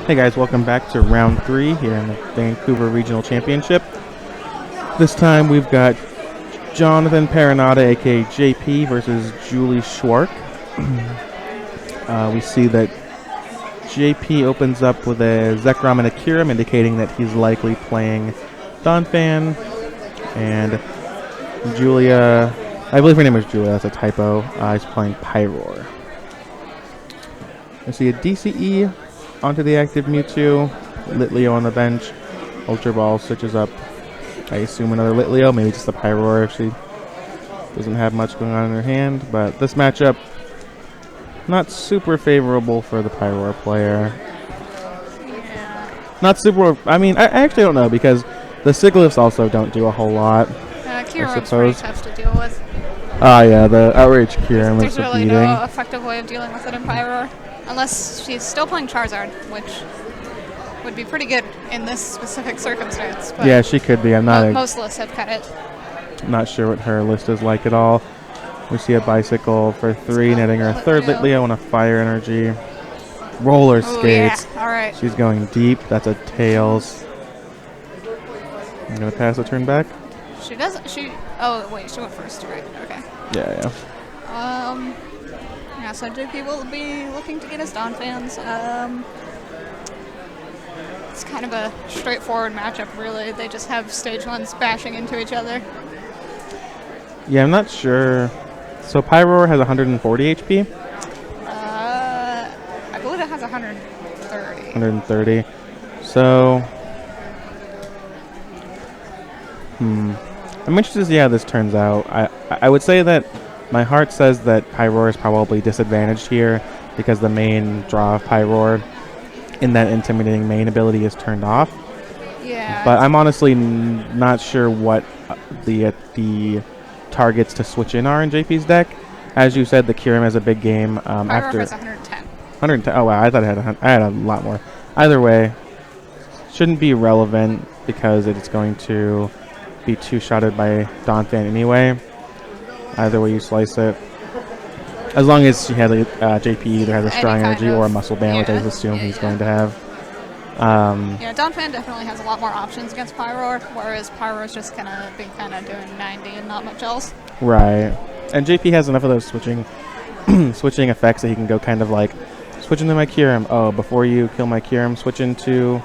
Hey guys, welcome back to round 3 here in the Vancouver Regional Championship. This time we've got Jonathan Paranada, aka JP, versus Julie Swarck. We see that JP opens up with a Zekrom and a Kyurem, indicating that he's likely playing Donphan. And Julia, I believe her name is Julia, that's a typo, is playing Pyroar. We see a DCE onto the active Mewtwo, Litleo on the bench, Ultra Ball switches up, I assume another Litleo, maybe just a Pyroar if she doesn't have much going on in her hand, but this matchup, not super favorable for the Pyroar player. Yeah. Not super, I mean, I actually don't know, because the Siglifs also don't do a whole lot, Kyurem's pretty tough to deal with. Ah, yeah, the Outrage Kyurem is There's a really beating. no effective way of dealing with it in Pyroar. Unless she's still playing Charizard, which would be pretty good in this specific circumstance. But Yeah, she could be. I'm not most lists have cut it. not sure what her list is like at all. We see a Bicycle for 3, netting her a third Litleo and a Fire Energy. Roller Skates. Yeah. All right. She's going deep. That's a Tails. I'm going to pass the turn back. She doesn't. Oh, wait. She went first. Right. Okay. Yeah. Yeah, so JP will be looking to get his Donphans. It's kind of a straightforward matchup, really. They just have stage 1s bashing into each other. Yeah, I'm not sure. So Pyroar has 140 HP? I believe it has 130. 130. So, I'm interested to see how this turns out. I would say that my heart says that Pyroar is probably disadvantaged here because the main draw of Pyroar in that intimidating main ability is turned off. Yeah. But I'm honestly not sure what the targets to switch in are in JP's deck. As you said, the Kyurem has a big game. Pyroar After has 110. 110. Oh wow, I thought I had a lot more. Either way, shouldn't be relevant because it's going to be two-shotted by Donphan anyway. Either way you slice it. As long as she had JP either has a strong energy or a muscle band, which I assume he's going to have. Yeah, Donphan definitely has a lot more options against Pyroar, whereas Pyroar's just gonna be kind of doing 90 and not much else. Right. And JP has enough of those switching switching effects that he can go kind of like switch into my Kyurem. Oh, before you kill my Kyurem, switch into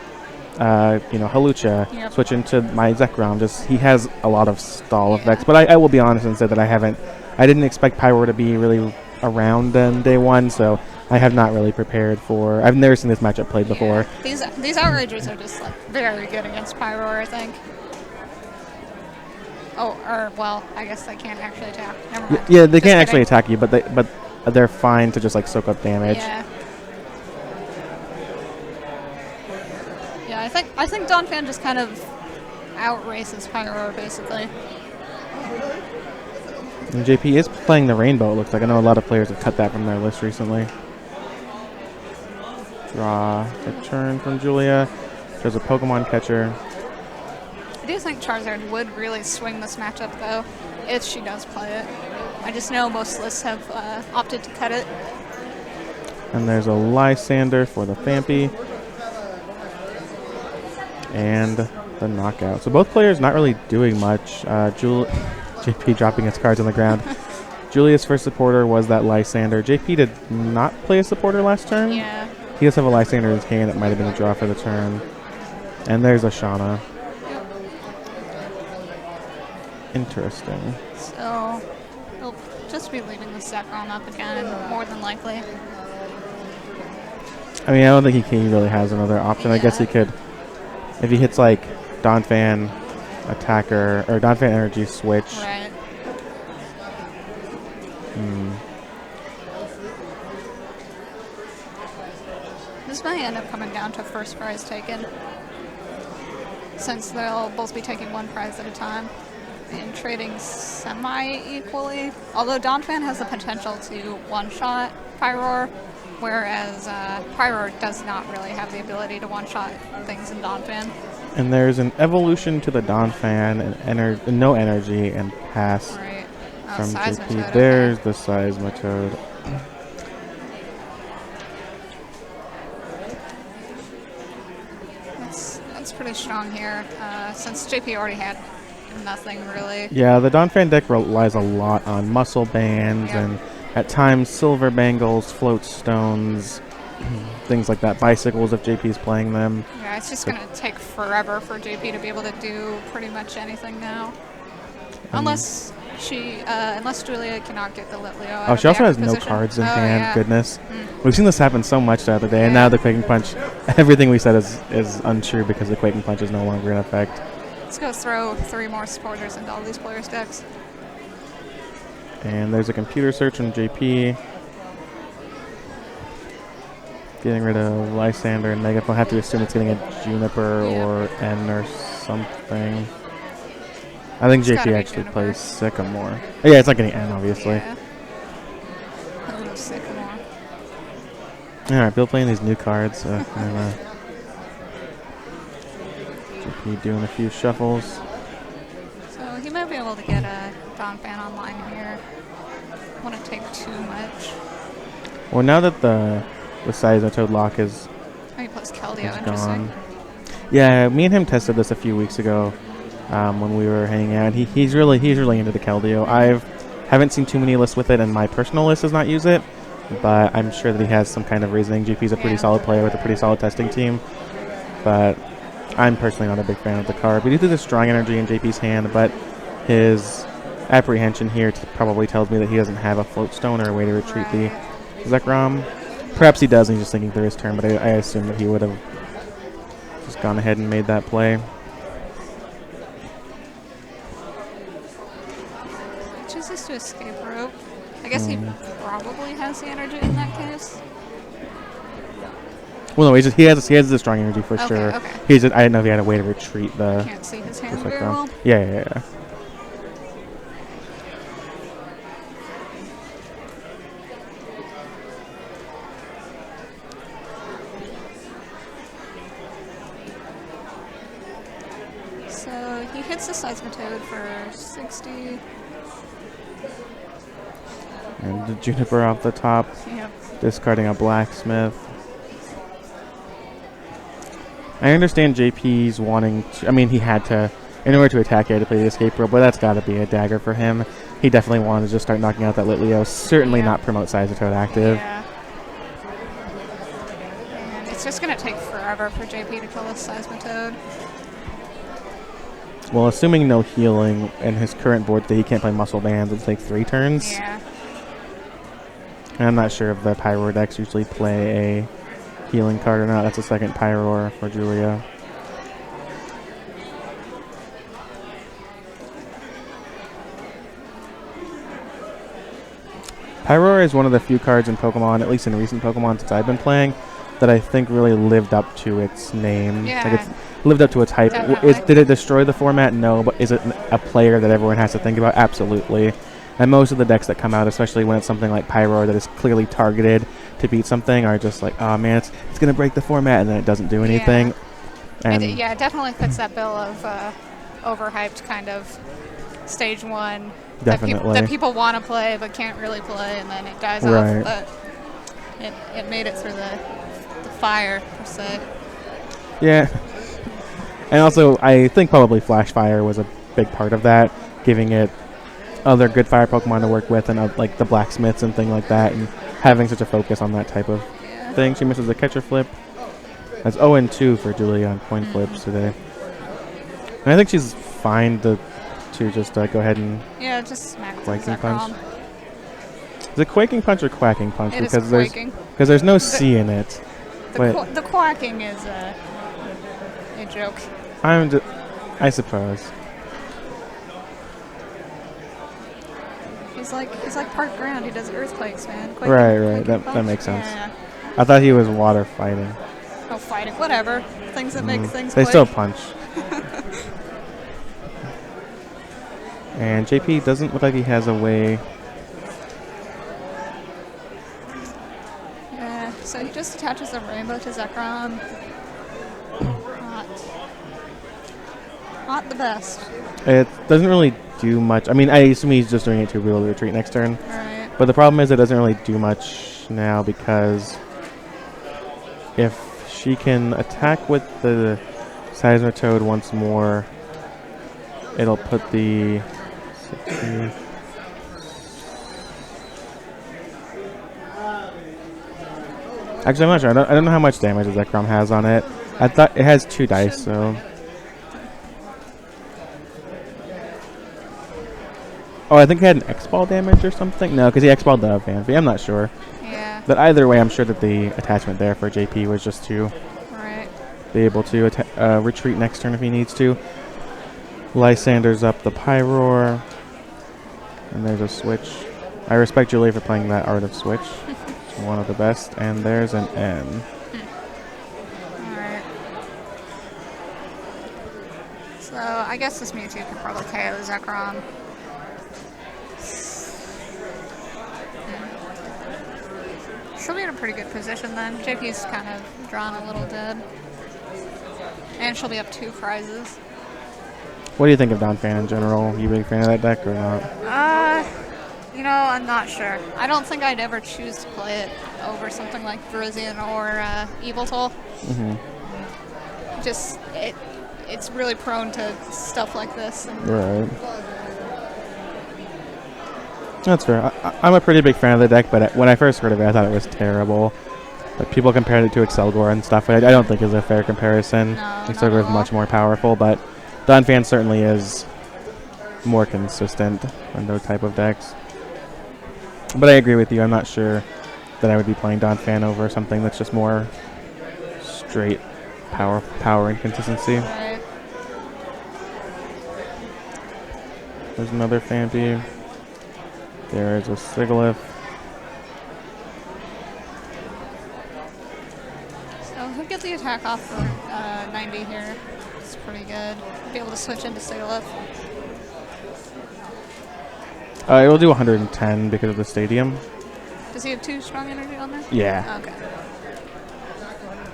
Halucha. Yep. Switch into my Zekrom. Just he has a lot of stall effects. But I will be honest and say that I didn't expect Pyroar to be really around on day 1, so I have not really prepared for. I've never seen this matchup played before. These Outragers are just like very good against Pyroar, I think. Oh, or well, I guess they can't actually attack. Never mind. Yeah, they can't actually attack you, but they're fine to just like soak up damage. Yeah. Yeah, I think Donphan just kind of outraces Pyroar basically. And JP is playing the Rainbow, it looks like. I know a lot of players have cut that from their list recently. Draw a turn from Julia. There's a Pokemon catcher. I do think Charizard would really swing this matchup, though, if she does play it. I just know most lists have opted to cut it. And there's a Lysander for the Fampy. And the knockout. So both players not really doing much. JP dropping his cards on the ground. Julia's first supporter was that Lysander. JP did not play a supporter last turn. Yeah. He does have a Lysander in his hand. That might have been a draw for the turn. And there's a Shauna. Yep. Interesting. So he'll just be leaving the Zekrom up again, more than likely. I mean, I don't think he really has another option. Yeah. I guess he could, if he hits like Donphan Attacker or Donphan Energy Switch. Right. This may end up coming down to first prize taken, since they'll both be taking one prize at a time and trading semi-equally. Although Donphan has the potential to one-shot Pyroar, whereas Pyroar does not really have the ability to one-shot things in Donphan. And there's an evolution to the Donphan and no energy and pass Right. from Seismitoad, JP. okay. There's the Seismitoad. pretty strong here, since JP already had nothing really. Yeah, the Donphan deck relies a lot on muscle bands and at times silver bangles, float stones, things like that. Bicycles if JP's playing them. Yeah, it's just going to take forever for JP to be able to do pretty much anything now. Unless Julia cannot get the Litleo out of she also has position. no cards in hand. Yeah. Goodness. We've seen this happen so much the other day, and now the Quaking Punch, everything we said is untrue because the Quaking Punch is no longer in effect. Let's go throw 3 more supporters into all these players' decks. And there's a computer search from JP. Getting rid of Lysander and Megaphone. Have to assume it's getting a Juniper or N or something. I think JP actually plays Sycamore. Oh, yeah, it's not getting N, obviously. Yeah. Oh, Sycamore. Alright, Bill playing these new cards. And, JP doing a few shuffles. So he might be able to get a Donphan online here. Wouldn't take too much. Well, now that the Seismitoad lock is Oh, he plays Keldeo, interesting. gone. Yeah, me and him tested this a few weeks ago. When we were hanging out, he's really into the Keldeo. Haven't seen too many lists with it, and my personal list does not use it. But I'm sure that he has some kind of reasoning. GP's a pretty solid player with a pretty solid testing team. But I'm personally not a big fan of the card. We do think there's strong energy in JP's hand, but his apprehension here probably tells me that he doesn't have a float stone or a way to retreat the Zekrom. Perhaps he does, and he's just thinking through his turn. But I assume that he would have just gone ahead and made that play. Chooses to escape rope. I guess he probably has the energy in that case. Well, no, he has the strong energy for sure. Okay. I didn't know if he had a way to retreat the. Can't see his hand very well. Yeah. So he hits the Seismitoad for 60. And the Juniper off the top. Yep. Discarding a Blacksmith. I understand JP's wanting to. I mean, he had to. In order to attack, he had to play the escape rope, but that's got to be a dagger for him. He definitely wanted to just start knocking out that Litleo. Certainly not promote Seismitoad active. Yeah. And it's just going to take forever for JP to kill this Seismitoad. Well, assuming no healing and his current board that he can't play Muscle Bands, it'll take 3 turns. Yeah. And I'm not sure if the Pyroar decks usually play a healing card or not. That's a second Pyroar for Julia. Pyroar is one of the few cards in Pokemon, at least in recent Pokemon since I've been playing, that I think really lived up to its name. Yeah. Like it's lived up to its hype. Did it destroy the format? No, but is it a player that everyone has to think about? Absolutely. And most of the decks that come out, especially when it's something like Pyroar that is clearly targeted to beat something, are just like, oh man, it's going to break the format, and then it doesn't do anything. And It definitely fits that bill of overhyped kind of stage 1. Definitely. That people want to play but can't really play, and then it dies Right. off. But it made it through the fire, per se. Yeah. And also, I think probably Flash Fire was a big part of that, giving it other good fire Pokemon to work with, and like the Blacksmiths and thing like that, and having such a focus on that type of thing. She misses a catcher flip. That's 0-2 for Julia on coin flips today. And I think she's fine to just go ahead and just smack the Quaking Zekrom. Punch. Is it Quaking Punch or Quacking Punch? It is because quaking. there's no C in it. The quacking is a joke. I suppose. He's like part ground. He does earthquakes, man. Quaking, Right. Quaking That Punch. makes sense. Yeah. I thought he was water fighting. Oh, fighting. Whatever. Things that make things They quake. still punch. And JP doesn't look like he has a way. Yeah, so he just attaches the rainbow to Zekrom. Not the best. It doesn't really do much. I mean, I assume he's just doing it to be able to retreat next turn. Right. But the problem is it doesn't really do much now because if she can attack with the Seismitoad once more. It'll put the 60. Actually, I'm not sure. I don't know how much damage the Zekrom has on it. I thought it has 2 dice, so. Oh, I think it had an X-Ball damage or something. No, because he X-Balled the Vanphy. I'm not sure. Yeah. But either way, I'm sure that the attachment there for JP was just to be able to retreat next turn if he needs to. Lysander's up the Pyroar. And there's a switch. I respect Julia for playing that Art of Switch. It's one of the best. And there's an N. Alright. So I guess this Mewtwo can probably KO the Zekrom. She'll be in a pretty good position then. JP's kind of drawn a little dead. And she'll be up 2 prizes. What do you think of Donphan in general? You a big fan of that deck or not? You know, I'm not sure. I don't think I'd ever choose to play it over something like Virizion or Yveltal. Just, it's really prone to stuff like this. Right. That's fair. I'm a pretty big fan of the deck, but when I first heard of it, I thought it was terrible. But people compared it to Excelgor and stuff. I don't think it's a fair comparison. No, Excelgor is much more powerful, but Donphan certainly is more consistent than those type of decks. But I agree with you. I'm not sure that I would be playing Donphan over something that's just more straight power and consistency. Right. There's another Phanpy. There is a Sigilyph. So he'll get the attack off for 90 here. It's pretty good. Be able to switch into Sigilyph. It will do 110 because of the stadium. Does he have 2 strong energy on there? Yeah. Okay.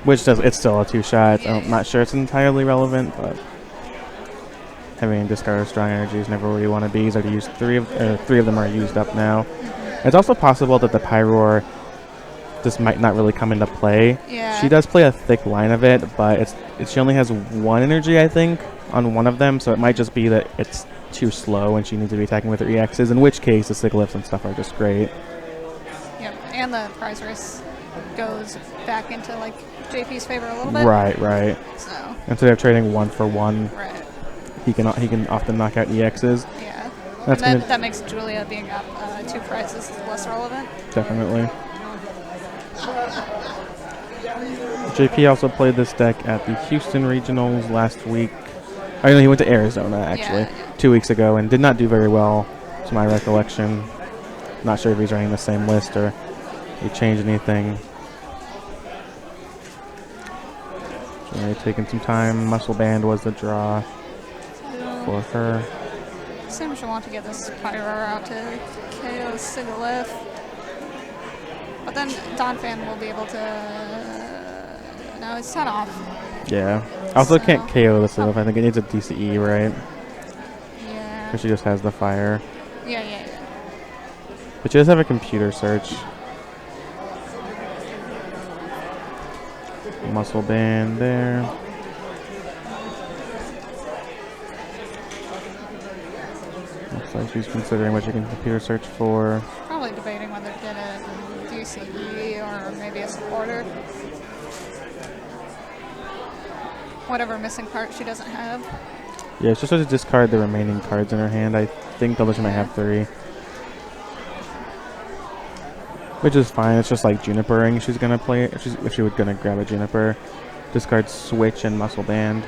Which does, it's still a 2-shot. Yeah, I'm not sure it's entirely relevant, but having a discard of strong energy is never where you want to be. He's already used 3 of them are used up now. It's also possible that the Pyroar just might not really come into play. Yeah. She does play a thick line of it, but she only has 1 energy, I think, on one of them, so it might just be that it's too slow and she needs to be attacking with her EXs, in which case the Sigilyphs and stuff are just great. Yep, and the prize race goes back into like JP's favor a little bit. Right. So Instead of trading 1 for 1, right. he can often knock out EXs. Yeah. That's And that makes Julia being up 2 prizes less relevant. Definitely. JP also played this deck at the Houston Regionals last week. I know he went to Arizona actually 2 weeks ago and did not do very well, to my recollection. Not sure if he's running the same list or he changed anything. Really taking some time. Muscle Band was the draw for her. Seems you want to get this Pyroar out to KO Sigilyph. But then Donphan will be able to... no, it's 10 off. Yeah. Also can't KO the Sigilyph. I think it needs a DCE, right? Yeah. Because she just has the fire. Yeah. But she does have a computer search. Muscle Band there. Looks like she's considering what she can computer search for. Probably debating whether to get a DCE or maybe a supporter. Whatever missing part she doesn't have. Yeah, she's supposed to discard the remaining cards in her hand. I think although she might have 3. Which is fine. It's just like Junipering. She's gonna play it. If she was gonna grab a Juniper, discard Switch and Muscle Band.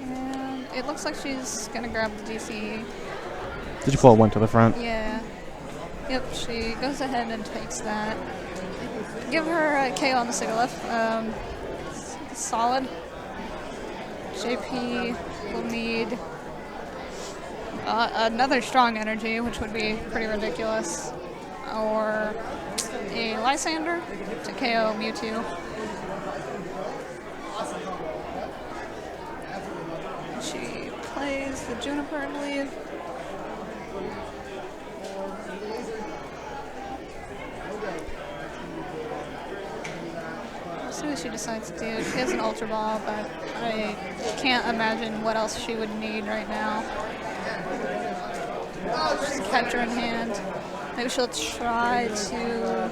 And it looks like she's gonna grab the DCE. Did you pull 1 to the front? Yeah. Yep, she goes ahead and takes that. Give her a KO on the Sigilyph. Solid. JP will need another strong energy, which would be pretty ridiculous. Or a Lysander to KO Mewtwo. She plays the Juniper, I believe. see what she decides to do. She has an Ultra Ball, but I can't imagine what else she would need right now. Just a catcher in hand. Maybe she'll try to...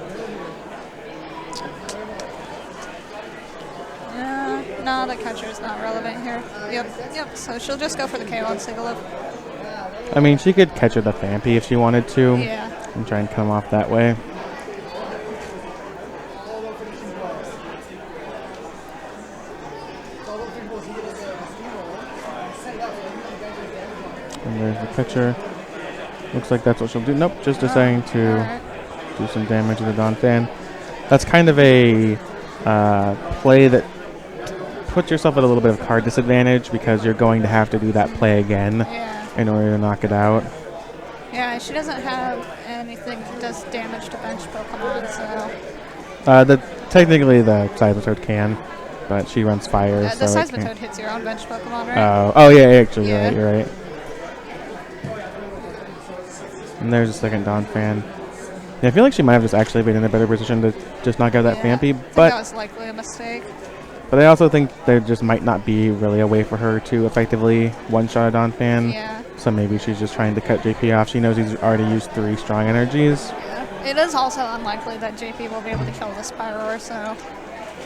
No, the catcher is not relevant here. Yep. So she'll just go for the KO on Sigalith. I mean, she could catch her the Phanpy if she wanted to. Yeah. And try and come off that way. And there's the catcher. Looks like that's what she'll do. Nope, just deciding to do some damage to the Donphan. That's kind of a play that puts yourself at a little bit of card disadvantage because you're going to have to do that play again in order to knock it out. Yeah, she doesn't have anything that does damage to bench Pokemon, so... Technically the Seismitoad can, but she runs fire, the so Seismitoad hits your own bench Pokemon, right? Oh yeah, actually, you're right. And there's a second Donphan. Yeah, I feel like she might have just actually been in a better position to just knock out that Phanpy, but that was likely a mistake. But I also think there just might not be really a way for her to effectively one-shot a Donphan. Yeah. So maybe she's just trying to cut JP off. She knows he's already used 3 strong energies. Yeah. It is also unlikely that JP will be able to kill this Pyroar, so...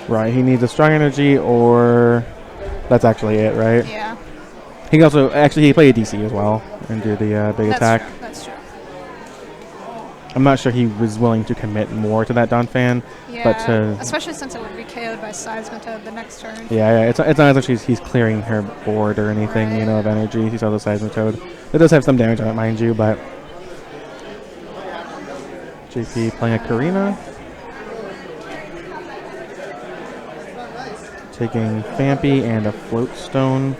Right, he needs a strong energy or... That's actually it, right? Yeah. He also... Actually, he played a DC as well and do the big attack. True. That's true. I'm not sure he was willing to commit more to that Donphan. Yeah, but especially since it would be KO'd by Seismitoad the next turn. Yeah, it's not as if he's clearing her board or anything, you know, of energy. He saw the Seismitoad. It does have some damage on it, mind you, but... JP playing a Karina. Taking Phanpy and a Float Stone.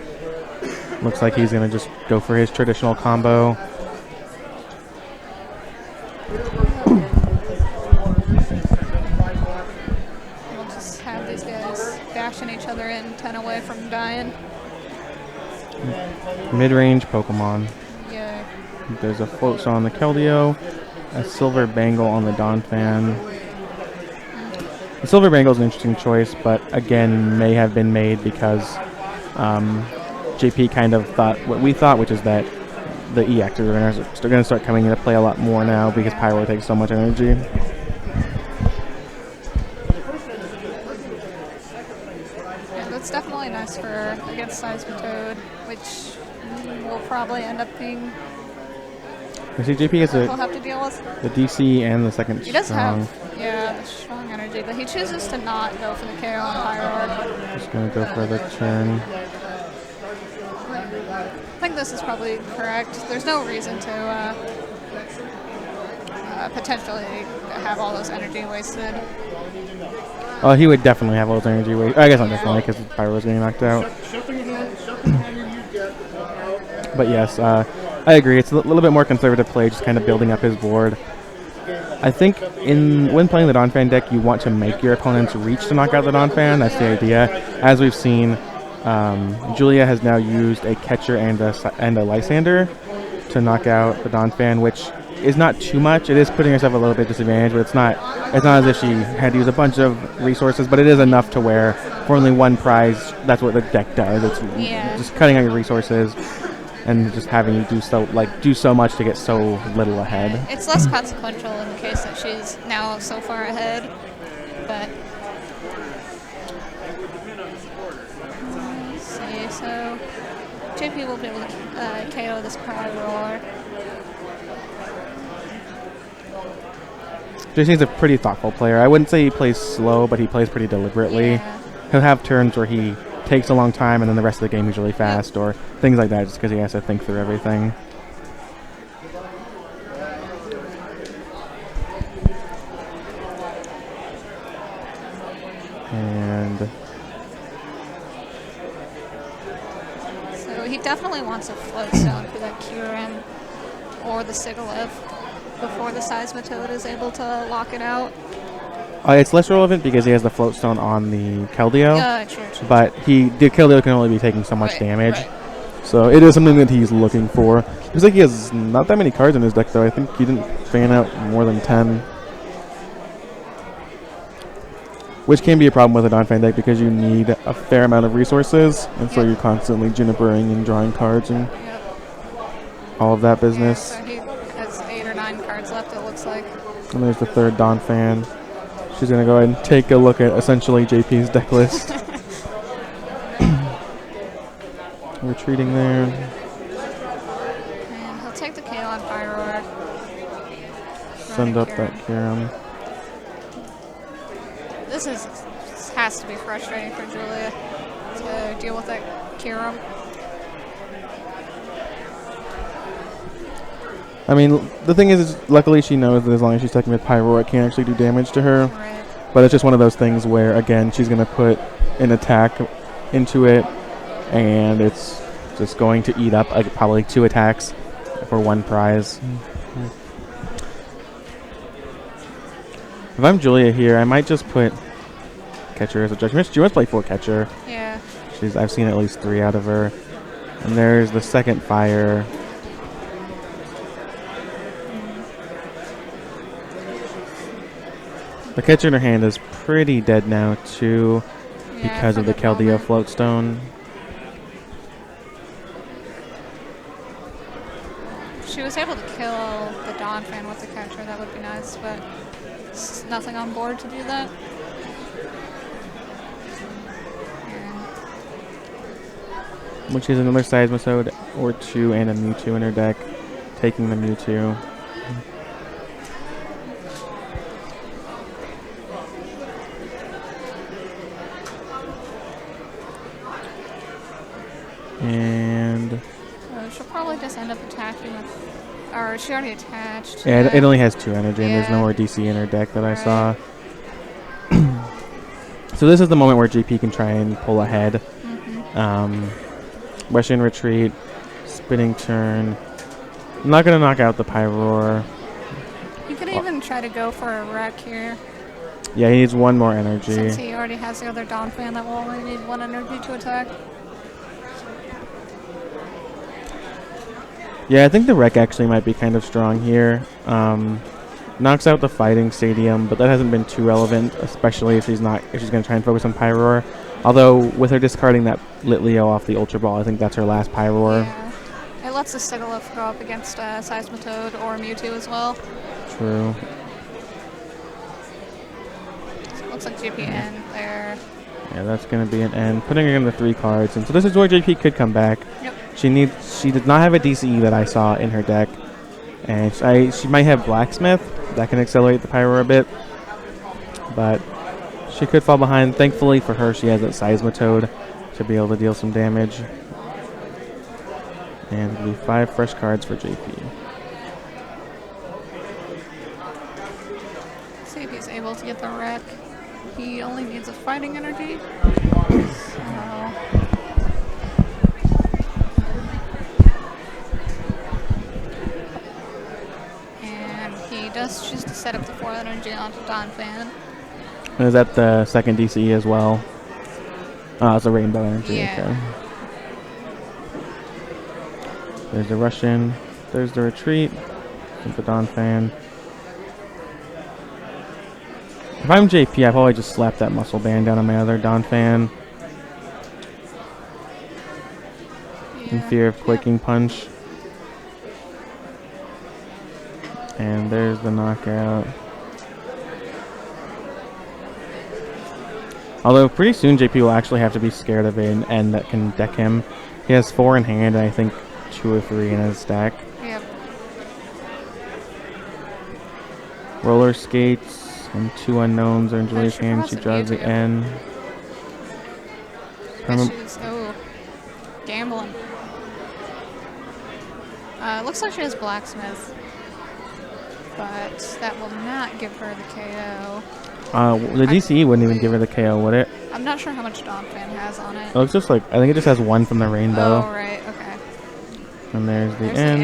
Looks like he's going to just go for his traditional combo. We'll just have these guys bashing each other in 10 away from dying. Mid-range Pokemon. Yeah. There's a Float Stone on the Keldeo. A Silver Bangle on the Donphan. The Silver Bangle is an interesting choice, but again, may have been made because JP kind of thought what we thought, which is that the EX are going to start coming into play a lot more now because Pyroar takes so much energy. Yeah, that's definitely nice for her against Seismitoad, which will probably end up being... You see, JP has he'll have to deal with. the DC and the second He does strong. have, the strong energy, but he chooses to not go for the KO on Pyroar. Just going to go for the turn. I think this is probably correct. There's no reason to potentially have all those energy wasted. Oh, he would definitely have all those energy wasted. I guess not definitely because Pyroar's getting knocked out. But yes, I agree. It's a little bit more conservative play, just kind of building up his board. I think when playing the Donphan deck, you want to make your opponents reach to knock out the Donphan. That's the idea. As we've seen, Julia has now used a catcher and a Lysander to knock out the Donphan, which is not too much. It is putting herself a little bit disadvantaged, but it's not as if she had to use a bunch of resources, but it is enough to where for only one prize, that's what the deck does. It's just cutting out your resources and just having you do so much to get so little ahead. It's less consequential in the case that she's now so far ahead, but let's see. So JP will be able to KO this Pyroar. JC's a pretty thoughtful player. I wouldn't say he plays slow, but he plays pretty deliberately. Yeah. He'll have turns where he takes a long time and then the rest of the game he's really fast or things like that just because he has to think through everything. And so he definitely wants a Float Stone for that Kyurem or the Sigalith before the Seismitoad is able to lock it out. It's less relevant because he has the Float Stone on the Keldeo, True. but the Keldeo can only be taking so much damage. So it is something that he's looking for. Looks like he has not that many cards in his deck, though. I think he didn't fan out more than 10. which can be a problem with a Donphan deck because you need a fair amount of resources, and so Yep. you're constantly Junipering and drawing cards and Yep. all of that Yeah, business. so he has 8 or 9 cards left, it looks like. And there's the third Donphan. She's going to go ahead and take a look at essentially JP's deck list. Retreating there. And he'll take the KO on Pyroar. Send up that Kyurem. This has to be frustrating for Julia to deal with that Kyurem. I mean, the thing is, luckily she knows that as long as she's taking with Pyroar, it can't actually do damage to her. Right. But it's just one of those things where, again, she's going to put an attack into it, and it's just going to eat up probably 2 attacks for 1 prize. If I'm Julia here, I might just put Catcher as a judgment. She wants to play 4 Catcher. Yeah. I've seen at least 3 out of her. And there's the second Fire. The Catcher in her hand is pretty dead now, too, because for of the Keldeo moment. Floatstone. If she was able to kill the Donphan with the Catcher, that would be nice, but there's nothing on board to do that. Which is another Seismitoad or 2 and a Mewtwo in her deck. Taking the Mewtwo. And She'll probably just end up attacking with, or she already attached. yeah, it only has 2 energy, and there's no Yeah. more DC in her deck that I Right. saw. So this is the moment where GP can try and pull ahead. Russian retreat, spinning turn. I'm not going to knock out the Pyroar. You could even try to go for a wreck here, Yeah, he needs 1 more energy. since he already has the other Donphan that will only need 1 energy to attack. Yeah, I think the wreck actually might be kind of strong here. Knocks out the Fighting Stadium, but that hasn't been too relevant, especially if she's going to try and focus on Pyroar. Although with her discarding that Litleo off the Ultra Ball, I think that's her last Pyroar. Yeah. It lets the Sigilyph go up against Seismitoad or Mewtwo as well. True. So it looks like GPN there. Yeah, that's going to be an end. Putting her in the 3 cards, and so this is where JP could come back. Yep. She did not have a DCE that I saw in her deck, and she might have Blacksmith that can accelerate the Pyroar a bit, but she could fall behind. Thankfully for her, she has that Seismitoad to be able to deal some damage. And it'll be 5 fresh cards for JP. See if he's able to get the wreck. He only needs a fighting energy. So and he does choose to set up the 4 energy onto Donphan. Is that the second DCE as well? It's a Rainbow Energy. Yeah. Okay. There's the Russian. There's the retreat. With the Donphan. If I'm JP, I'd probably just slap that muscle band down on my other Donphan in fear of Quaking Punch. And there's the knockout. Although pretty soon JP will actually have to be scared of an end that can deck him. He has 4 in hand, and I think 2 or 3 in his stack. Yep. Roller skates and 2 unknowns are in Julia's she hand. forgot She the draws the Mewtwo. N. She's gambling. Looks like she has Blacksmith, but that will not give her the KO. The DCE wouldn't even give her the KO, would it? I'm not sure how much Donphan has on it. It looks just like, I think it just has 1 from the Rainbow. Oh, right, okay. And there's the There's N.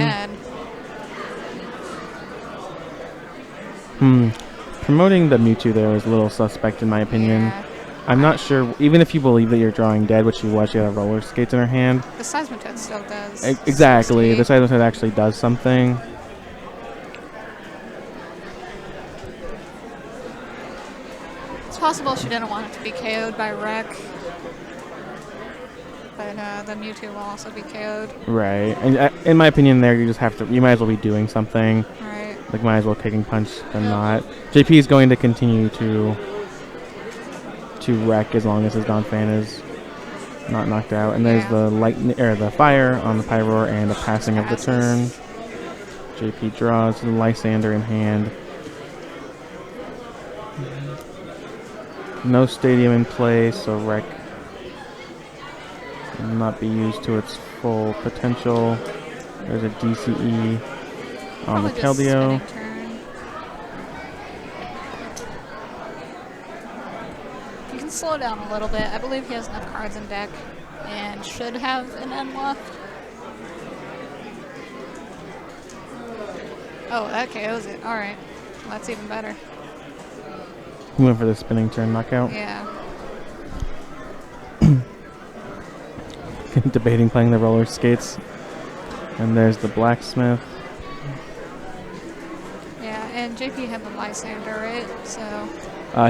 the end. Promoting the Mewtwo there is a little suspect in my opinion. Yeah. I'm not sure, even if you believe that you're drawing dead, which she was, she had roller skates in her hand. The Seismitoad still does. Exactly, 60. the Seismitoad actually does something. It's possible she didn't want it to be KO'd by Wreck. But the Mewtwo will also be KO'd. Right. And in my opinion there, you just have to, you might as well be doing something. Right. Like, might as well taking punch than not. JP is going to continue to wreck as long as his Donphan is not knocked out. And there's the lightning, or the fire on the Pyroar and a passing of the turn. JP draws the Lysander in hand. No stadium in play, so wreck will not be used to its full potential. There's a DCE on the Keldeo. You can slow down a little bit. I believe he has enough cards in deck and should have an end left. Oh, that KOs it. Alright. Well, that's even better. He went for the spinning turn knockout. Yeah. Debating playing the roller skates. And there's the blacksmith. Yeah, and JP had the Lysander, right? So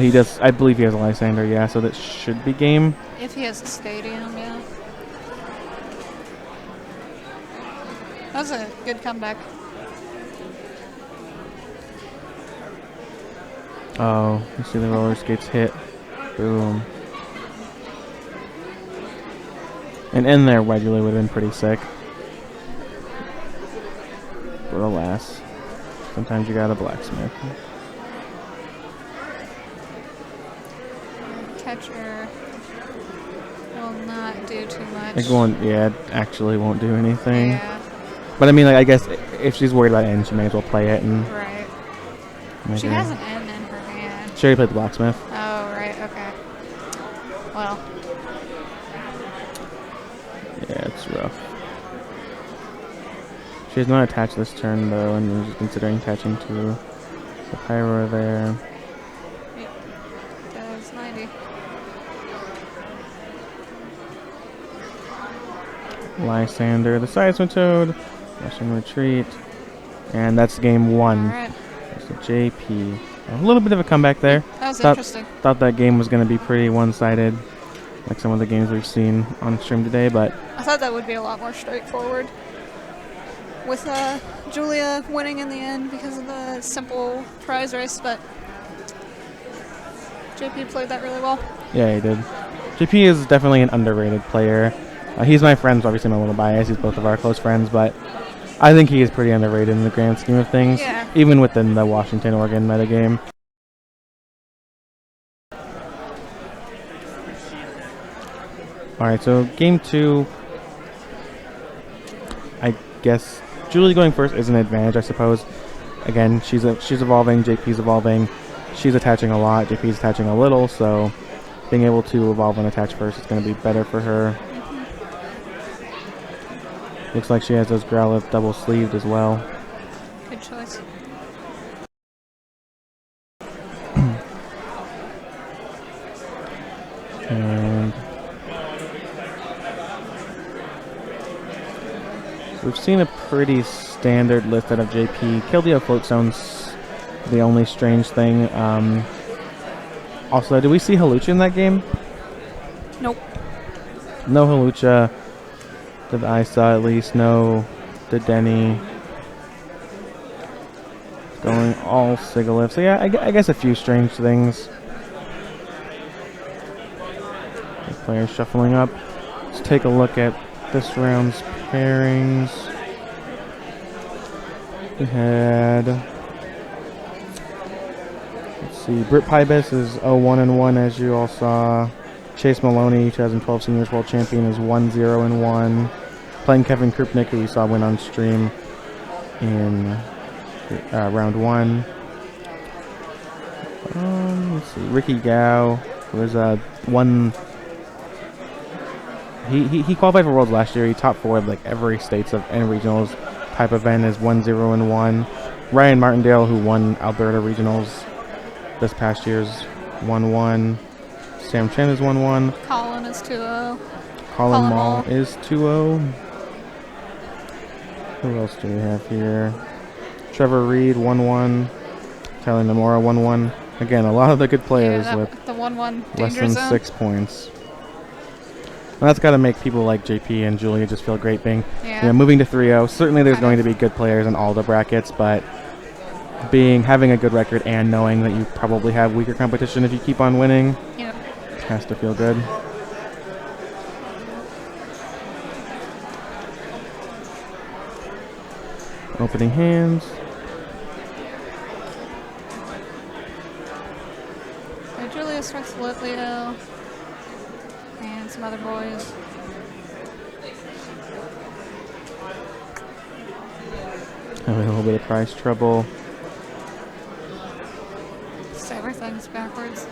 He does, I believe he has a Lysander, yeah, so that should be game. if he has a stadium, yeah. That was a good comeback. Oh, you see the roller skates hit. Boom. An end there, Wedgely would have been pretty sick. But alas, sometimes you got a blacksmith. Catcher will not do too much. It won't, yeah, it actually won't do anything. Yeah, But I mean, like, I guess if she's worried about end, she may as well play it and. right. Maybe. She has an N in her hand. She already played the blacksmith. Oh, right, okay. Well, Yeah, it's rough. She has not attached this turn though, and is considering attaching to the Pyroar there. it does 90. Lysander, the Seismic Toad, Russian Retreat, and that's game one. Alright, There's the JP. A little bit of a comeback there. that was interesting. Thought that game was going to be pretty one-sided, like some of the games we've seen on stream today, but I thought that would be a lot more straightforward. With Julia winning in the end because of the simple prize race, but JP played that really well. yeah, he did. JP is definitely an underrated player. He's my friend, so obviously I'm a little biased. He's both of our close friends, but I think he is pretty underrated in the grand scheme of things, Yeah. even within the Washington-Oregon metagame. Alright, so game two, I guess Julie going first is an advantage, I suppose. Again, she's evolving, JP's evolving, she's attaching a lot, JP's attaching a little, so being able to evolve and attach first is going to be better for her. Looks like she has those Growlithe double sleeved as well. Good choice. And we've seen a pretty standard list out of JP. Keldeo Float Zone's the only strange thing. Also, did we see Halucha in that game? Nope. No Halucha that I saw, at least. No Dedenne. Going all Sigilyph. So yeah, I guess a few strange things. The players shuffling up. Let's take a look at this round's pairings. We had, let's see, Britt Pybus is 0-1-1, as you all saw. Chase Maloney, 2012 Seniors World Champion, is 1-0-1. Playing Kevin Krupnik, who we saw win on stream in round one. Let's see, Ricky Gao was one. He qualified for Worlds last year. He top 4 of like every states of and regionals type event, is 1-0-1. Ryan Martindale, who won Alberta regionals this past year's 1-1. Sam Chen is 1-1. Colin is 2-0. Colin Mall is 2-0. Who else do we have here? Trevor Reed 1-1. Tyler Nomura 1-1. Again, a lot of the good players Yeah, with the 1/1 less danger than zone. 6 points. And that's got to make people like JP and Julia just feel great being, Yeah. moving to 3-0. Certainly there's Kind going of. to be good players in all the brackets, but having a good record and knowing that you probably have weaker competition if you keep on winning Yep. has to feel good. Opening hands. So Julia starts Litleo and some other boys. Having a little bit of price trouble. So everything's backwards.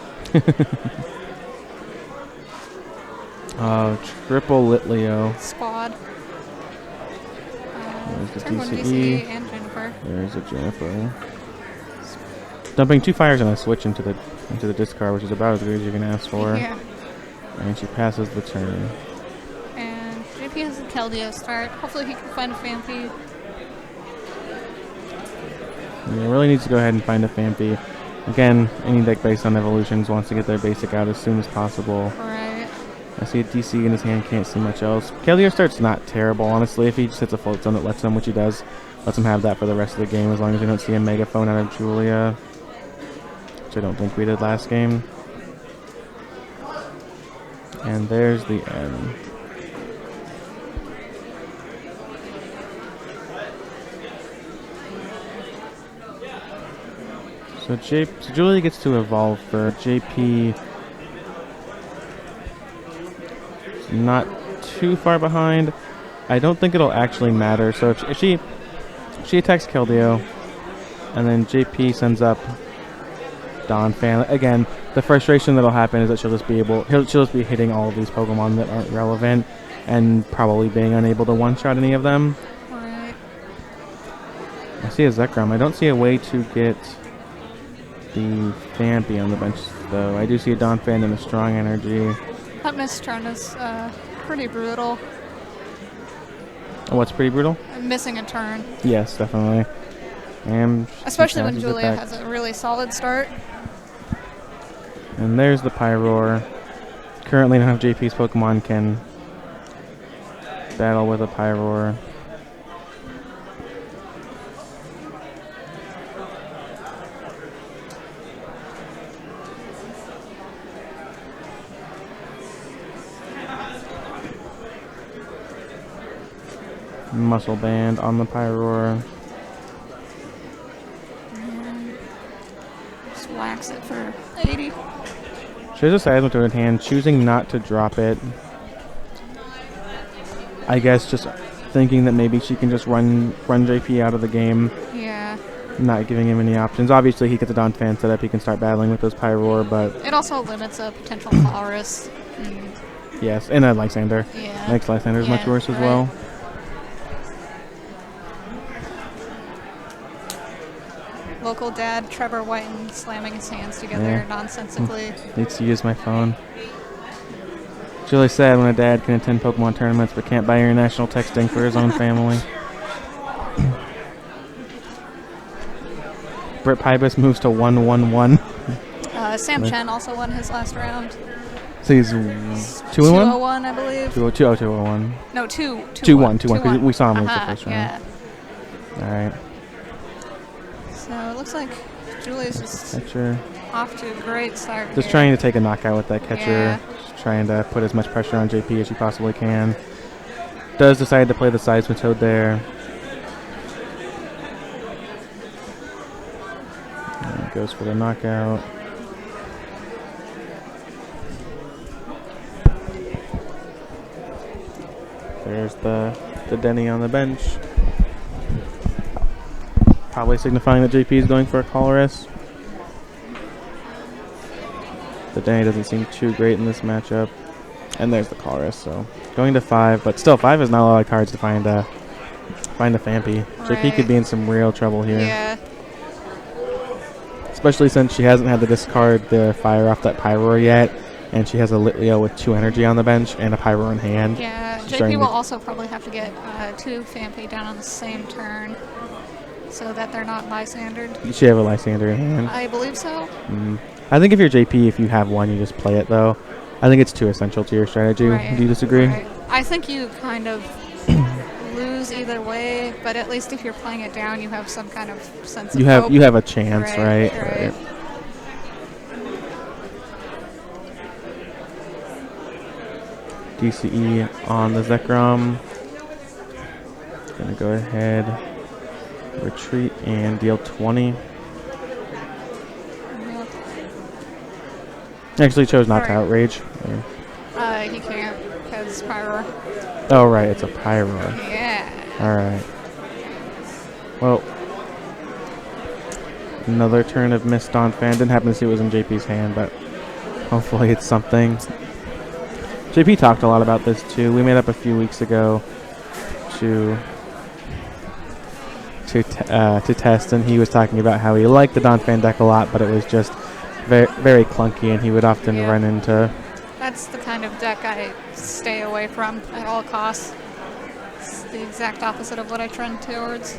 Triple Litleo. Squad. There's the Turn 1 DCE. DCE and Jennifer. There's a Jennifer. Dumping 2 fires and a switch into the discard, which is about as good as you can ask for. Yeah. And she passes the turn. And JP has a Keldeo start. Hopefully he can find a Fampi. Yeah, really needs to go ahead and find a Fampi. Again, any deck based on evolutions wants to get their basic out as soon as possible. Right. I see a DC in his hand, can't see much else. Keldeo start's not terrible, honestly. If he just hits a float zone that lets him, which he does, lets him have that for the rest of the game as long as we don't see a megaphone out of Julia. Which I don't think we did last game. And there's the end. So Julia gets to evolve for JP. Not too far behind. I don't think it'll actually matter. So if she attacks Keldeo, and then JP sends up Donphan. Again, the frustration that'll happen is that she'll just be hitting all of these Pokemon that aren't relevant, and probably being unable to one-shot any of them. Right. I see a Zekrom. I don't see a way to get the Fampi on the bench, though. I do see a Donphan and a Strong Energy. That missed turn is pretty brutal. Oh, what's pretty brutal? Missing a turn. Yes, definitely. And Especially when passes it Julia back. has a really solid start. And there's the Pyroar. Currently none of JP's Pokemon can battle with a Pyroar. Muscle Band on the Pyroar. Just wax it for 80. She has a Seismic in hand, choosing not to drop it. I guess just thinking that maybe she can just run JP out of the game, Yeah. not giving him any options. Obviously, he gets a Donphan set up, he can start battling with those Pyroar, but It also limits a potential Walrus. yes, and a Lysander. Yeah. Makes Lysander's much worse as right. well. Local dad Trevor Whiten slamming his hands together Yeah. nonsensically. Needs to use my phone. It's really sad when a dad can attend Pokemon tournaments but can't buy international texting for his own family. Britt Pybus moves to 1-1-1. Sam Chen also won his last round. So he's 2-1? 201, I believe. 2-0-1. No, 2-1. 2-1, because we saw him lose the first round. Yeah. Alright. So it looks like Julia's just Catcher. off to a great start. Just here. trying to take a knockout with that catcher. Yeah. Just trying to put as much pressure on JP as she possibly can. Does decide to play the Seismitoad there. And goes for the knockout. There's the Denny on the bench. Probably signifying that JP is going for a Colress. The Denny doesn't seem too great in this matchup. And there's the Colress, so going to 5, but still 5 is not a lot of cards to find a Fampi. JP could be in some real trouble here. Yeah. Especially since she hasn't had to discard the fire off that Pyroar yet, and she has a Litleo with 2 energy on the bench and a Pyroar in hand. Yeah, She's starting JP will to- also probably have to get 2 Fampi down on the same turn. so that they're not Lysandered. You should have a Lysander in hand. I believe so. I think if you're JP, if you have one, you just play it, though. I think it's too essential to your strategy. Right. Do you disagree? Right. I think you kind of lose either way, but at least if you're playing it down, you have some kind of sense of hope. You have a chance, right? Right. DCE on the Zekrom. Gonna go ahead, retreat, and deal 20. Actually chose not to outrage. Yeah. He can't, because Pyroar. Oh, right, it's a Pyroar. Yeah. Alright. Well, another turn of missed Donphan. Didn't happen to see it was in JP's hand, but hopefully it's something. JP talked a lot about this too. We made up a few weeks ago to test, and he was talking about how he liked the Donphan deck a lot, but it was just very, very clunky, and he would often run into. That's the kind of deck I stay away from at all costs. It's the exact opposite of what I trend towards.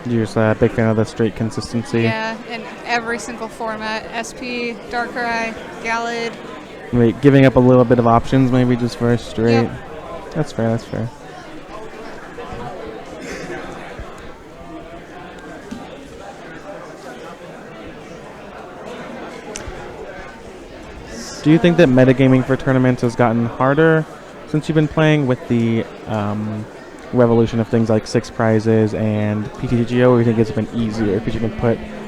You're just a big fan of the straight consistency. Yeah, in every single format. SP, Darkrai, Gallade. Wait, giving up a little bit of options maybe just for a straight. Yep. That's fair, that's fair. Do you think that metagaming for tournaments has gotten harder since you've been playing with the revolution of things like 6 prizes and PTGO, or do you think it's been easier because you can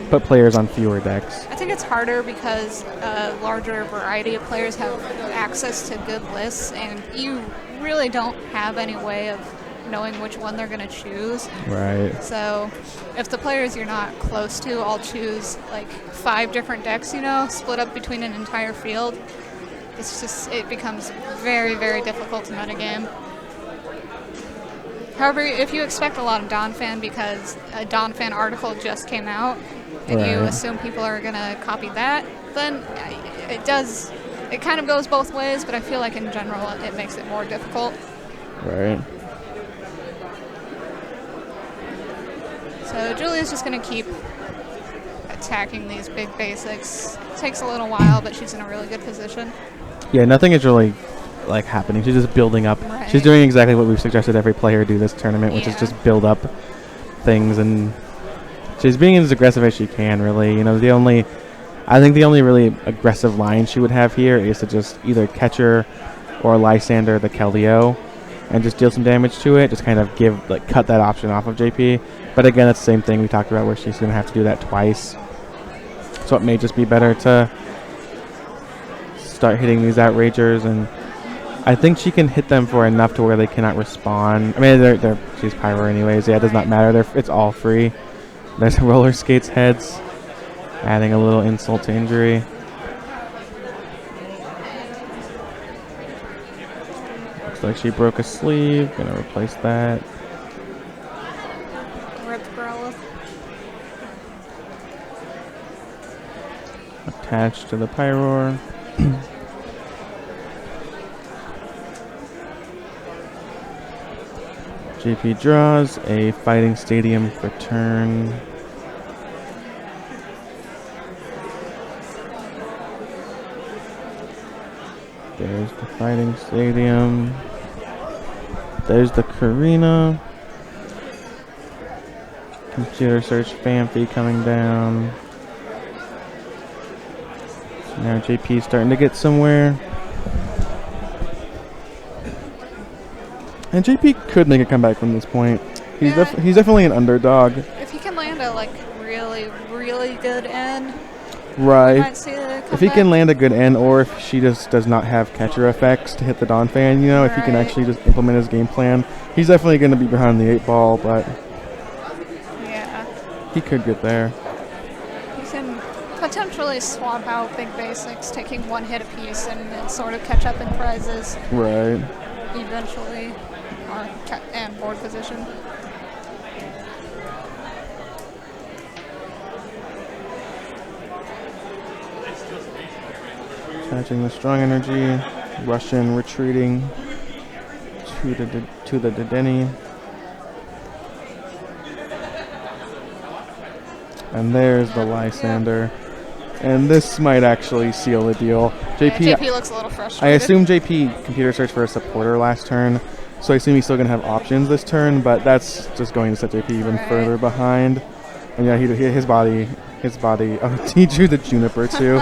put players on fewer decks? I think it's harder because a larger variety of players have access to good lists, and you really don't have any way of knowing which one they're going to choose. Right. So if the players you're not close to all choose like 5 different decks, you know, split up between an entire field, it becomes very, very difficult to metagame. However, if you expect a lot of Donphan because a Donphan article just came out, and you assume people are going to copy that, then it kind of goes both ways, but I feel like in general it makes it more difficult. Right. So Julia's just going to keep attacking these big basics. It takes a little while, but she's in a really good position. Yeah, nothing is really like happening. She's just building up. Right. She's doing exactly what we've suggested every player do this tournament, which is just build up things, and she's being as aggressive as she can, really. You know, I think the only really aggressive line she would have here is to just either Catcher or Lysander the Keldeo and just deal some damage to it, just kind of cut that option off of JP. But again, it's the same thing we talked about where she's going to have to do that twice. So it may just be better to start hitting these Outragers, and I think she can hit them for enough to where they cannot respond. I mean, she's Pyro anyways. Yeah, it does not matter. It's all free. There's roller skates heads, adding a little insult to injury. Looks like she broke a sleeve. Gonna replace that. Rip Growlithe. Attached to the Pyroar. JP draws a Fighting Stadium for turn. There's the Fighting Stadium. There's the Karina. Computer search Phanpy coming down. So now JP's starting to get somewhere. And JP could make a comeback from this point. He's definitely an underdog. If he can land a really, really good end, right? you might see the comeback. If he can land a good end, or if she just does not have catcher effects to hit the Donphan, you know, if he can actually just implement his game plan, he's definitely going to be behind the 8 ball, but yeah, he could get there. He can potentially swap out big basics, taking 1 hit apiece, and then sort of catch up in prizes. Right. Eventually. And board position. Attaching the strong energy, Russian retreating to the Dedenne. And there's the Lysander. And this might actually seal the deal. JP looks a little frustrated. I assume JP computer searched for a supporter last turn, so I assume he's still going to have options this turn, but that's just going to set JP even further behind. And yeah, his body, oh, he drew the Juniper too.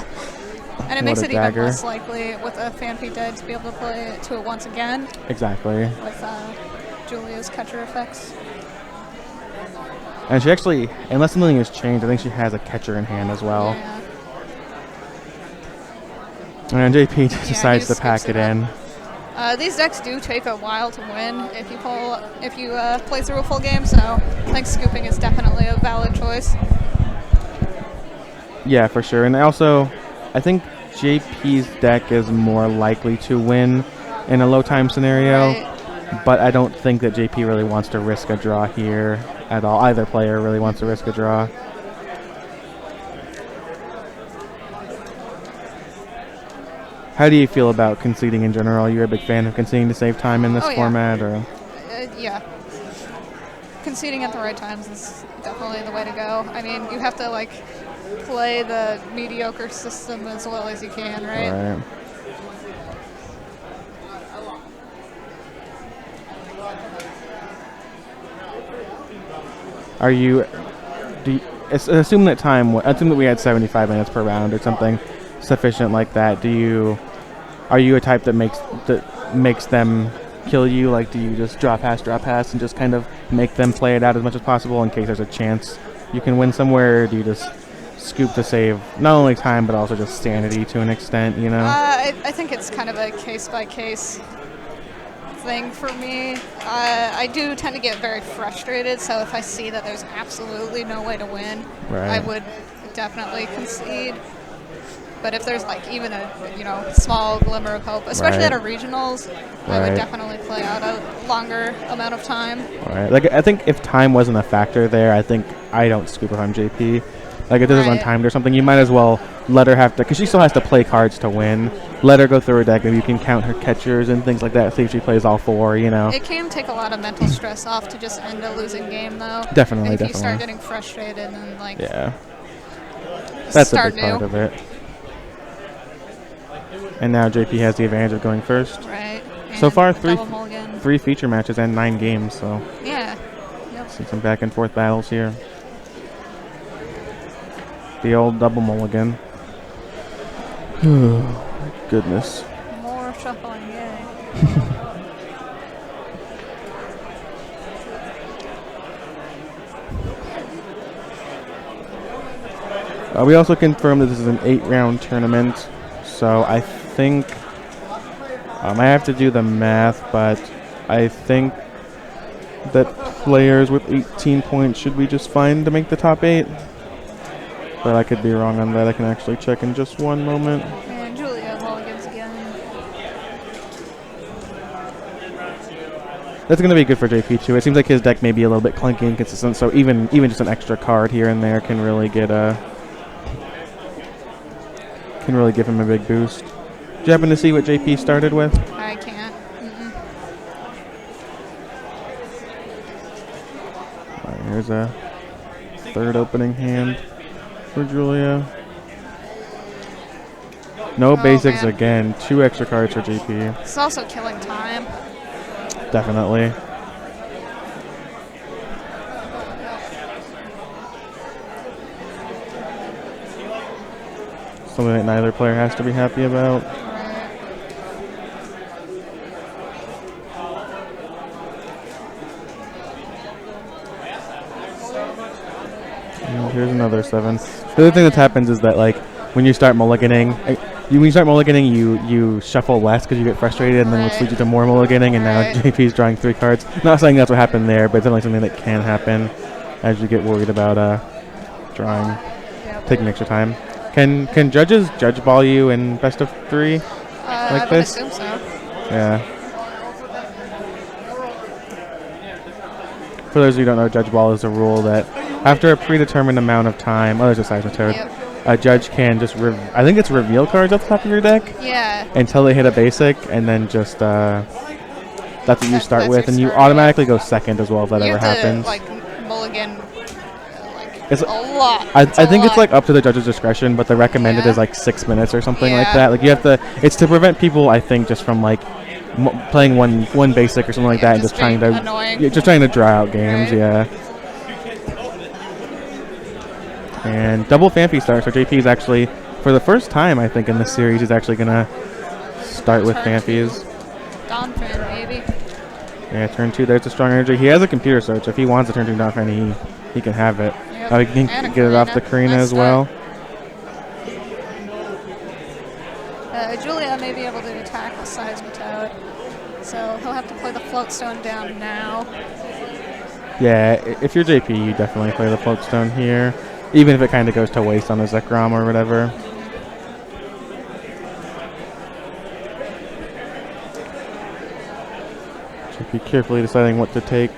And it makes it even less likely with a Phanpy dead to be able to play to it once again. Exactly. With Julia's catcher effects. And she actually, unless something has changed, I think she has a catcher in hand as well. Yeah. And JP decides to pack it in. These decks do take a while to win if you play through a full game, so I think scooping is definitely a valid choice. Yeah, for sure. And also, I think JP's deck is more likely to win in a low time scenario, but I don't think that JP really wants to risk a draw here at all. Either player really wants to risk a draw. How do you feel about conceding in general? You're a big fan of conceding to save time in this format, or? Yeah. Conceding at the right times is definitely the way to go. I mean, you have to play the mediocre system as well as you can, right? Right. Are you? Assume that we had 75 minutes per round or something sufficient like that. Are you a type that makes them kill you? Like, do you just draw pass, and just kind of make them play it out as much as possible in case there's a chance you can win somewhere? Or do you just scoop to save not only time but also just sanity to an extent, you know? I think it's kind of a case-by-case thing for me. I do tend to get very frustrated, so if I see that there's absolutely no way to win, I would definitely concede. But if there's even a small glimmer of hope, especially at a regionals, I would definitely play out a longer amount of time. Right. I think if time wasn't a factor there, I think I don't scoop if I'm JP. If this is untimed or something, you might as well let her have to, because she still has to play cards to win. Let her go through her deck. Maybe you can count her catchers and things like that. See if she plays all four. It can take a lot of mental stress off to just end a losing game, though. Definitely. If you start getting frustrated and that's a big part of it. And now JP has the advantage of going first. Right. So far, three feature matches and 9 games. So yeah. Yep. See some back and forth battles here. The old double mulligan. Goodness. More shuffling, yay. We also confirmed that this is an 8-round tournament. So I think I have to do the math, but I think that players with 18 points should be just fine to make the top 8. But I could be wrong on that. I can actually check in just one moment. And Julia mulligans again. That's going to be good for JP too. It seems like his deck may be a little bit clunky and inconsistent, so even just an extra card here and there can really give him a big boost. Did you happen to see what JP started with? I can't. Alright, here's a third opening hand for Julia. No basics again. 2 extra cards for JP. It's also killing time. Definitely. Something that neither player has to be happy about. And here's another 7. The other thing that happens is that when you start mulliganing, you shuffle less because you get frustrated, and then which leads you to more mulliganing, and now JP's drawing 3 cards. Not saying that's what happened there, but it's definitely something that can happen as you get worried about drawing, taking extra time. Can judges judge ball you in best of 3 like I would this? assume so. Yeah. For those of you who don't know, judge ball is a rule that after a predetermined amount of time, there's a Seismitoad, a judge can just, I think it's reveal cards off the top of your deck. Yeah. Until they hit a basic, and then just that's what you start with, and you automatically go second as well if that ever happens. Mulligan It's a lot. I think it's like up to the judge's discretion, but the recommended is like 6 minutes or something like that. Like you have to. It's to prevent people, I think, just from like playing one basic or something like that, and just trying to just trying to draw out games. Right. Yeah. And double Phanpy starts. So JP is actually, for the first time, I think, in this series, he's actually gonna start with Phanpys. Donphan, maybe. Yeah, turn 2. There's a strong energy. He has a computer search. If he wants to turn 2 Donphan, he can have it. Yep. He can get it off the Karina as well. Julia may be able to attack the Seismitoad, so he'll have to play the Float Stone down now. Yeah, if you're JP, you definitely play the Float Stone here, even if it kind of goes to waste on the Zekrom or whatever. JP carefully deciding what to take.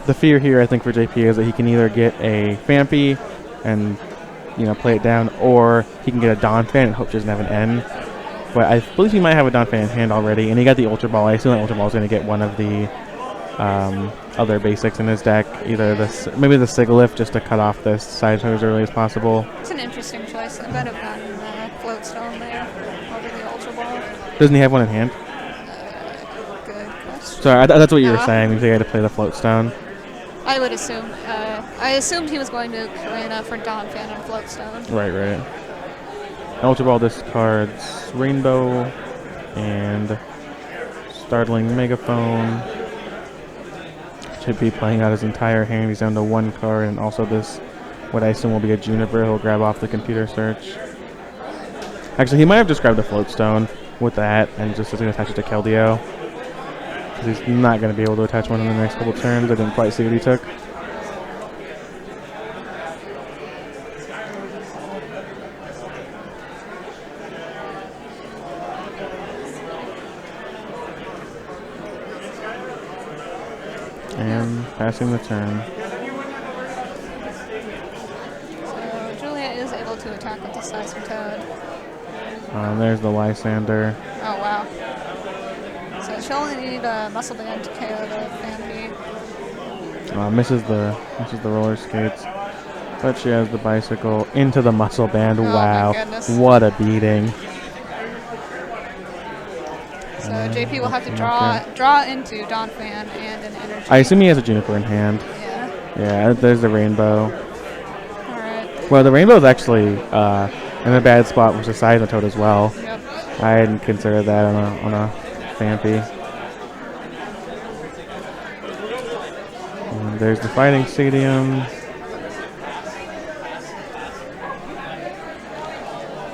The fear here, I think, for JP is that he can either get a Phanpy and, you know, play it down, or he can get a Donphan and hope he doesn't have an N. But I believe he might have a Donphan in hand already, and he got the Ultra Ball. I assume that Ultra Ball is going to get one of the other basics in his deck, either maybe the Sigilyph, just to cut off this side as early as possible. It's an interesting choice. I bet have gotten the Float Stone there over the Ultra Ball. Doesn't he have one in hand? Good question. Sorry, that's what you were saying. You had to play the Float Stone. I would assume. I assumed he was going to Karina for Donphan and Float Stone. Right. Ultra Ball discards Rainbow and Startling Megaphone. Should be playing out his entire hand. He's down to 1 card, and also this, what I assume will be a Juniper. He'll grab off the computer search. Actually, he might have just grabbed a Float Stone with that and just going to attach it to Keldeo. He's not going to be able to attach one in the next couple turns. I didn't quite see what he took. And passing the turn. So Julia is able to attack with the Seismitoad. There's the Lysander. Oh wow. So she'll only need a Muscle Band to KO the Phanpy. Misses the roller skates, but she has the bicycle into the Muscle Band. Oh, wow, what a beating! So JP will have to draw into Donphan and an energy. I assume he has a Juniper in hand. Yeah, there's the Rainbow. All right. Well, the Rainbow is actually in a bad spot versus Seismitoad as well. Yep. I hadn't considered that on a Phanpy. And there's the Fighting Stadium.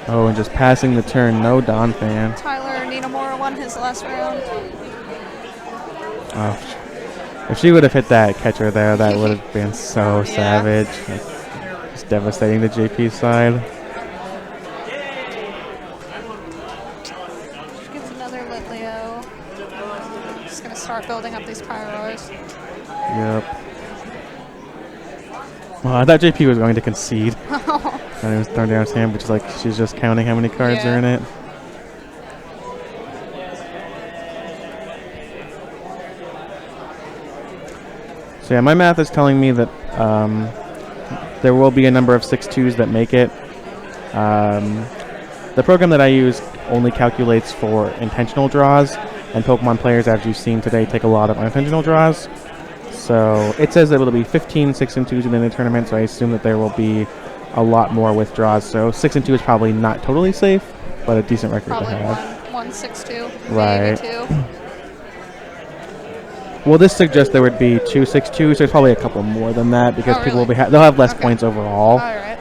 Oh, and just passing the turn, no Donphan. Tyler Ninemora won his last round. Oh, if she would have hit that catcher there, that would have been so savage. It's devastating the JP side. She gets another Litleo. Just going to start building up these Pyroars. Yep. Well, I thought JP was going to concede. And it was thrown down his hand, but she's just counting how many cards are in it. So yeah, my math is telling me that there will be a number of 6-2s that make it. The program that I use only calculates for intentional draws, and Pokemon players, as you've seen today, take a lot of unintentional draws. So it says that it'll be 15 6-2s within the tournament, so I assume that there will be a lot more withdraws. So 6-2 is probably not totally safe, but a decent record probably to have. One 6-2, right. Maybe 2. Well, this suggests there would be 2 6-2s. There's probably a couple more than that because people will be they'll have less points overall. All right.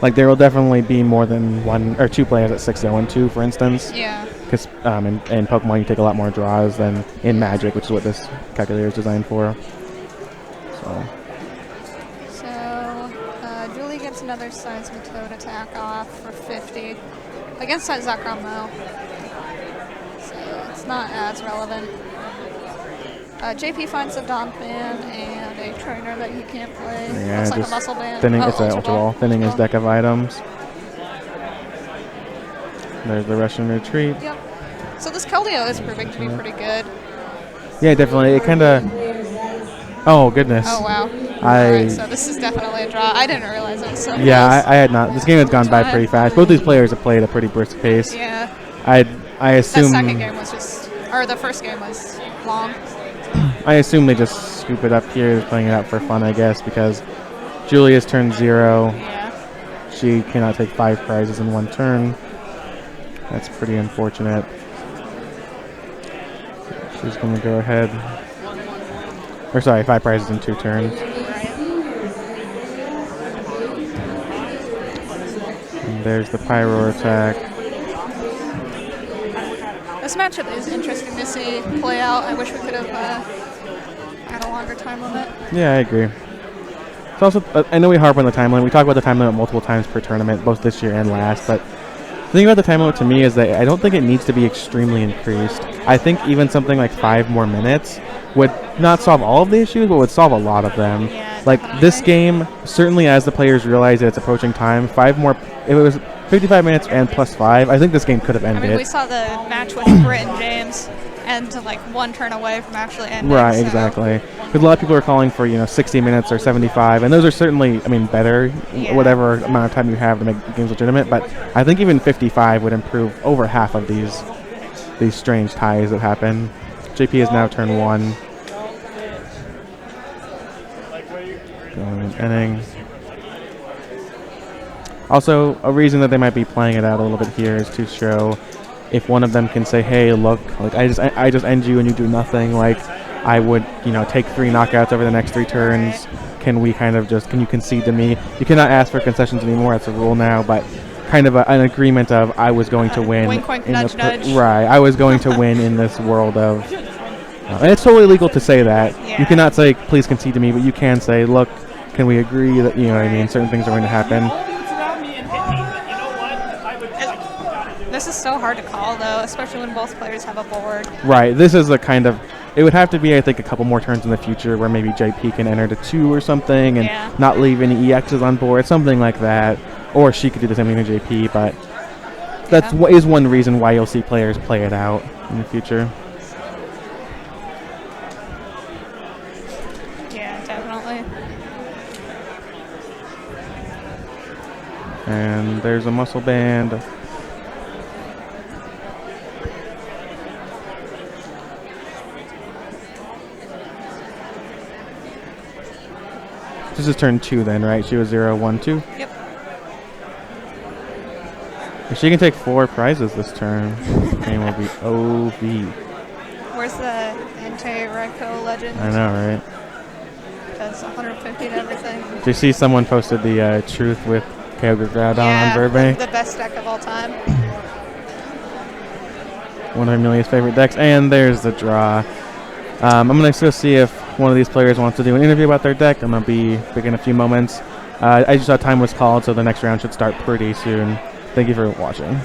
Like there will definitely be more than 1 or 2 players at 6-0 and 2, for instance. Yeah. Because in Pokemon you take a lot more draws than in Magic, which is what this calculator is designed for. So Julie gets another Seismitoad attack off for 50 against that Zekrom though, so it's not as relevant. JP finds a Donphan and a trainer that he can't play. Yeah, looks like a Muscle Band. Thinning, it's an Ultra Ball. Thinning his deck of items. There's the Russian Retreat. Yep. So this Keldeo is proving to be pretty good. Yeah, definitely. It kind of Oh, goodness. Oh, wow. Alright, so this is definitely a draw. I didn't realize it was so Yeah, close. I had not. This game has gone by pretty fast. Both these players have played a pretty brisk pace. Yeah. I That assume second game was just, or the first game was long. I assume they just scoop it up here, just playing it out for fun, I guess, because Julia's turn 0. Yeah. She cannot take 5 prizes in one turn. That's pretty unfortunate. She's going to go ahead. Or sorry, 5 prizes in 2 turns. And there's the Pyroar attack. This matchup is interesting to see play out. I wish we could have had a longer time limit. Yeah, I agree. It's also, I know we harp on the time limit. We talk about the time limit multiple times per tournament, both this year and last, but the thing about the time limit to me is that I don't think it needs to be extremely increased. I think even something like 5 more minutes would not solve all of the issues, but would solve a lot of them. Yeah, like definitely. this game, certainly as the players realize that it's approaching time, 5 more, if it was 55 minutes and plus 5, I think this game could have I ended. mean, we saw the match with Britt and James end like 1 turn away from actually ending. Right, so. exactly. Because a lot of people are calling for 60 minutes or 75, and those are certainly, I mean, better. Yeah. Whatever amount of time you have to make the games legitimate. But I think even 55 would improve over half of these strange ties that happen. JP is now turn 1. Going and ending. Also, a reason that they might be playing it out a little bit here is to show if one of them can say, "Hey, look, like I just end you and you do nothing. Like I would, take 3 knockouts over the next 3 turns. Can we kind of can you concede to me? You cannot ask for concessions anymore. That's a rule now, but kind of an agreement of I was going to win. Wink, wink, in nudge, the nudge. Right, I was going to win in this world of. And it's totally legal to say that. Yeah. You cannot say, "Please concede to me," but you can say, "Look, can we agree that what I mean? Certain things are going to happen." This is so hard to call, though, especially when both players have a board. Right. This is a kind of. It would have to be, I think, a couple more turns in the future where maybe JP can enter to 2 or something and Yeah. not leave any EXs on board, something like that. Or she could do the same thing to JP, but that is one reason why you'll see players play it out in the future. Yeah, definitely. And there's a muscle band. This is turn 2 then, right? She was 0, 1, 2. Yep. If she can take 4 prizes this turn, the game will be OV. Where's the anti-Raikou legend? I know, right? Does 150 to everything. Did you see someone posted the truth with Kyogre Groudon Yeah, on Burbank? the best deck of all time. One of Amelia's favorite decks. And there's the draw. I'm going to go see if one of these players wants to do an interview about their deck. I'm going to be big in a few moments. I just saw time was called, so the next round should start pretty soon. Thank you for watching.